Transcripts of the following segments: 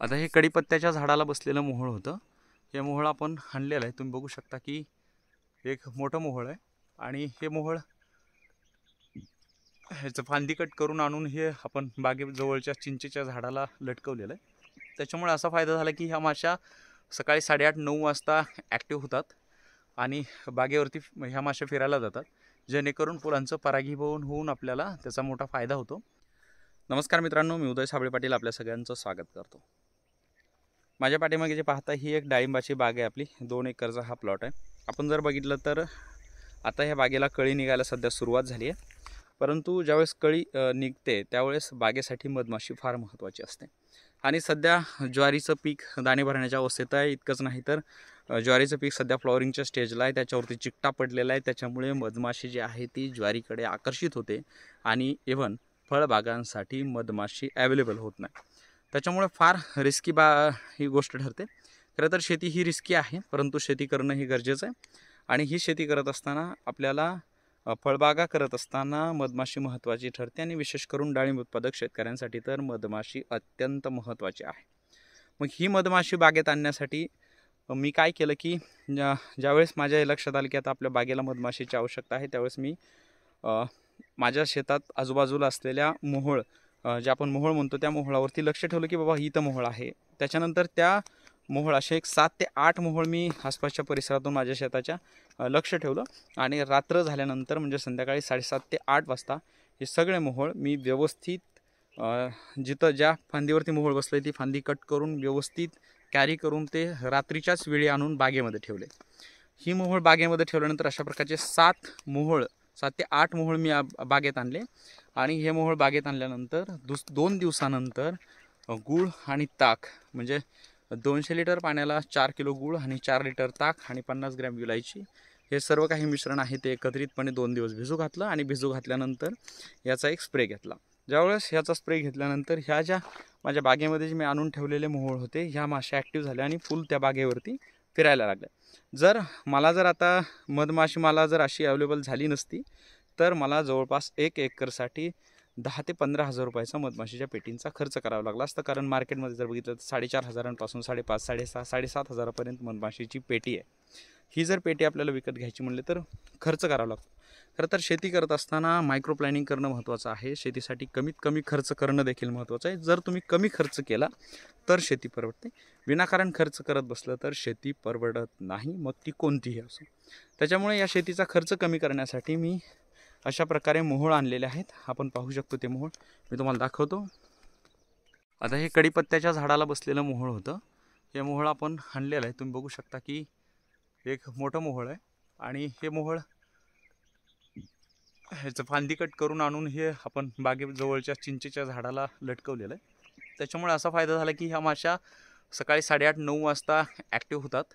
आता हे कडीपत्त्याच्या झाडाला बसलेलं मोहोळ होतं। हे मोहोळ आपण आणलेलं आहे। तुम्ही बघू शकता की एक मोठं मोहोळ आहे आणि हे मोहोळ ह्याचं फांदी कट करून आणून हे आपण बागेजवळच्या चिंचेच्या झाडाला लटकवलेलं आहे। त्याच्यामुळे असा फायदा झाला की ह्या माशा सकाळी 8:30-9 वाजता ॲक्टिव्ह होतात आणि बागेवरती ह्या माशा फिरायला जातात, जेणेकरून फुलांचं परागीभवन होऊन आपल्याला त्याचा मोठा फायदा होतो। नमस्कार मित्रांनो, मी उदय साबळे पाटील आपल्या सगळ्यांचं स्वागत करतो। माझ्या पाठीमागे जे पाहता ही एक डाळिंबाची बाग आहे आपली। 2 एकरचा हा प्लॉट आहे। आपण जर बघितलं तर आता ह्या बागेला कळी निघायला सध्या सुरुवात झाली आहे, परंतु ज्यावेळेस कळी निघते त्यावेळेस बागेसाठी मधमाशी फार महत्त्वाची असते। आणि सध्या ज्वारीचं पीक दाणे भरण्याच्या अवस्थेत आहे। इतकंच नाही तर ज्वारीचं पीक सध्या फ्लॉवरिंगच्या स्टेजला आहे, त्याच्यावरती चिकटा पडलेला आहे। त्याच्यामुळे मधमाशी जी आहे ती ज्वारीकडे आकर्षित होते आणि इव्हन फळबागांसाठी मधमाशी अवेलेबल होत नाही। त्याच्यामुळे फार रिस्की ही गोष्ट ठरते। खरं तर शेती ही रिस्की आहे, परंतु शेती करणं ही गरजेचं आहे। आणि ही शेती करत असताना आपल्याला फळबागा करत असताना मधमाशी महत्त्वाची ठरते आणि विशेष करून डाळिंब उत्पादक शेतकऱ्यांसाठी तर मधमाशी अत्यंत महत्त्वाची आहे। मग ही मधमाशी बागेत आणण्यासाठी मी काय केलं की ज्यावेळेस माझ्या हे लक्षात आलं की आता आपल्या बागेला मधमाशीची आवश्यकता आहे, त्यावेळेस मी माझ्या शेतात आजूबाजूला असलेल्या मोहोळ, जे आपण मोहोळ म्हणतो, त्या मोहोळावरती लक्ष ठेवलं की बाबा इथं मोहोळ आहे। त्याच्यानंतर त्या मोहोळ असे एक 7 ते 8 मोहोळ मी आसपासच्या परिसरातून माझ्या शेताच्या लक्ष ठेवलं आणि रात्र झाल्यानंतर म्हणजे संध्याकाळी 7:30 ते 8 वाजता हे सगळे मोहोळ मी व्यवस्थित जिथं ज्या फांदीवरती मोहोळ बसले ती फांदी कट करून व्यवस्थित कॅरी करून ते रात्रीच्याच वेळी आणून बागेमध्ये ठेवले। ही मोहोळ बागेमध्ये ठेवल्यानंतर अशा प्रकारचे 7 ते 8 मोहोळ मी बागेत आणले आणि हे मोहोळ बागेत आणल्यानंतर 2 दिवसानंतर गूळ आणि ताक, म्हणजे 200 लिटर पाण्याला 4 किलो गूळ आणि 4 लिटर ताक आणि 50 ग्रॅम विलायची, हे सर्व काही मिश्रण आहे ते एकत्रितपणे 2 दिवस भिजू घातलं आणि भिजू घातल्यानंतर याचा एक स्प्रे घेतला। ज्यावेळेस ह्याचा स्प्रे घेतल्यानंतर ह्या ज्या माझ्या बागेमध्ये जे मी आणून ठेवलेले मोहोळ होते ह्या माशा ॲक्टिव्ह झाल्या आणि फुल त्या बागेवरती फिरायला लागल्या। मला आता मधमाशी अशी अवेलेबल झाली नसती तर मला जवळपास 1 एकरसाठी 10 ते 15 हजार रुपयाचा मधमाशीच्या पेटींचा खर्च करावा लागला असता। कारण मार्केटमध्ये जर बघितलं तर 4,500 पासून 5,500, 6,500, 7,500 हजारापर्यंत मधमाशीची पेटी आहे। ही जर पेटी आपल्याला विकत घ्यायची म्हणले तर खर्च करावा लागतो। खरं तर शेती करत असताना मायक्रो प्लॅनिंग करणं महत्त्वाचं आहे। शेतीसाठी कमीत कमी खर्च करणं देखील महत्त्वाचं आहे। जर तुम्ही कमी खर्च केला तर शेती परवडते, विनाकारण खर्च करत बसलं तर शेती परवडत नाही, मग ती कोणतीही असो। त्याच्यामुळे या शेतीचा खर्च कमी करण्यासाठी मी अशा प्रकारे मोहोळ आणलेले आहेत। आपण पाहू शकतो ते मोहोळ मी तुम्हाला दाखवतो। आता हे कडीपत्त्याच्या झाडाला बसलेलं मोहोळ होतं। हे मोहोळ आपण आणलेलं आहे। तुम्ही बघू शकता की एक मोठं मोहोळ आहे आणि हे मोहोळ ह्याचं फांदी कट करून आणून हे आपण बागेजवळच्या चिंचेच्या झाडाला लटकवलेलं आहे। त्याच्यामुळे असा फायदा झाला की ह्या माशा सकाळी 8:30-9 वाजता ॲक्टिव्ह होतात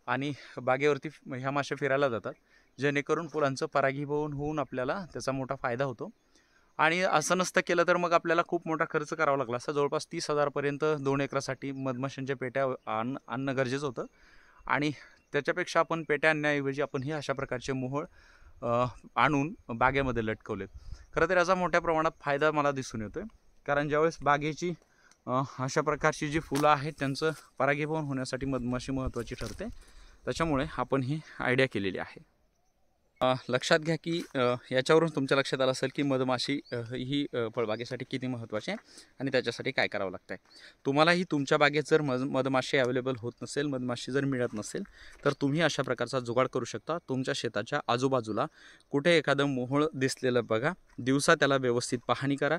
आणि बागेवरती ह्या माशा फिरायला जातात, जेणेकरून फुलांचं परागीभवन होऊन आपल्याला त्याचा मोठा फायदा होतो। आणि असं नसतं केलं तर मग आपल्याला खूप मोठा खर्च करावा लागला असता। जवळपास 30,000 पर्यंत 2 एकरासाठी मधमाशांच्या पेट्या आणणं गरजेचं होतं आणि त्याच्यापेक्षा आपण पेट्या आणण्याऐवजी आपण हे अशा प्रकारचे मोहोळ आणून बागेमध्ये लटकवलेत। खरं तर याचा मोठ्या प्रमाणात फायदा मला दिसून येतोय, कारण ज्यावेळेस बागेची अशा प्रकारची जी फुलं आहेत त्यांचं परागीभवन होण्यासाठी मधमाशी महत्त्वाची ठरते। त्याच्यामुळे आपण ही आयडिया केलेली आहे। लक्षात घ्या की याच्यावरून तुमच्या लक्षात आलं असेल की मधमाशी ही फळबागेसाठी किती महत्त्वाची आहे आणि त्याच्यासाठी काय करावं लागतं आहे। तुम्हालाही तुमच्या बागेत जर मधमाशी अवेलेबल होत नसेल, मधमाशी जर मिळत नसेल, तर तुम्ही अशा प्रकारचा जुगाड करू शकता। तुमच्या शेताच्या आजूबाजूला कुठे एखादं मोहोळ दिसलेलं बघा, दिवसा त्याला व्यवस्थित पाहणी करा।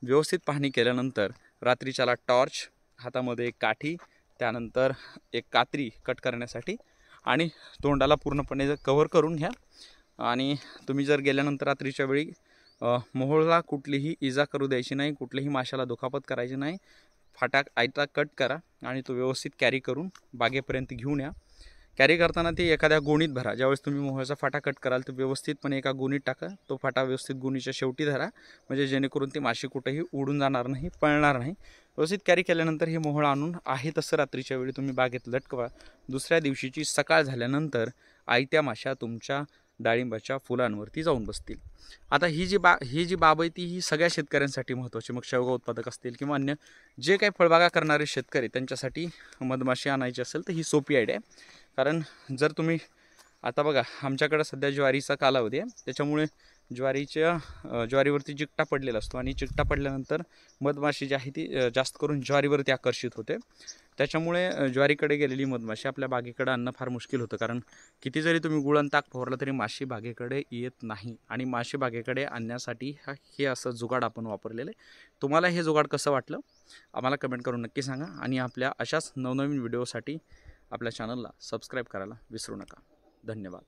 व्यवस्थित पाहणी केल्यानंतर रात्रीच्याला टॉर्च, हातामध्ये एक काठी, त्यानंतर एक कात्री कट करण्यासाठी आणि तोंडाला पूर्णपणे कव्हर करून घ्या। आणि तुम्ही जर गेल्यानंतर रात्रीच्या वेळी मोहोळला कुठलीही इजा करू द्यायची नाही, कुठलीही माशाला दुखापत करायची नाही। फाटा आयता कट करा आणि तो व्यवस्थित कॅरी करून बागेपर्यंत घेऊन या। कॅरी करताना ती एखाद्या गोणीत भरा। ज्यावेळेस तुम्ही मोहोळचा फाटा कट कराल तर व्यवस्थितपणे एका गोणीत टाका। तो फाटा व्यवस्थित गोणीच्या शेवटी धरा, म्हणजे जेणेकरून ती माशी कुठेही उडून जाणार नाही, पळणार नाही। व्यवस्थित कॅरी केल्यानंतर हे मोहोळ आणून आहे तसं रात्रीच्या वेळी तुम्ही बागेत लटकवा। दुसऱ्या दिवशीची सकाळ झाल्यानंतर आयत्या माशा तुमच्या डाळिंबाच्या फुलांवरती जाऊन बसतील. आता ही जी बाब आहे ती ही सगळ्या शेतकऱ्यांसाठी महत्त्वाची. मग शेवगा उत्पादक असतील किंवा अन्य जे काही फळबागा करणारे शेतकरी त्यांच्यासाठी मधमाशी आणायची असेल तर ही सोपी आयडिया आहे. कारण जर तुम्ही आता बघा आमच्याकडं सध्या ज्वारीचा कालावधी आहे, त्याच्यामुळे ज्वारीवरती चिकटा पडलेला असतो आणि चिकटा पडल्यानंतर मधमाशी जी आहे ती जास्त करून ज्वारीवरती आकर्षित होते. त्याच्यामुळे ज्वारीकडे गेलेली मधमाशी आपल्या बागेकडे आणणं फार मुश्किल होतं. कारण किती जरी तुम्ही गुळ आणि ताक फवारलं तरी माशी बागेकडे येत नाही. आणि माशी बागेकडे आणण्यासाठी हे असं जुगाड आपण वापरलेलं आहे. तुम्हाला हे जुगाड कसं वाटलं आम्हाला कमेंट करून नक्की सांगा. आणि आपल्या अशाच नवनवीन व्हिडिओसाठी आपल्या चॅनलला सबस्क्राईब करायला विसरू नका. धन्यवाद.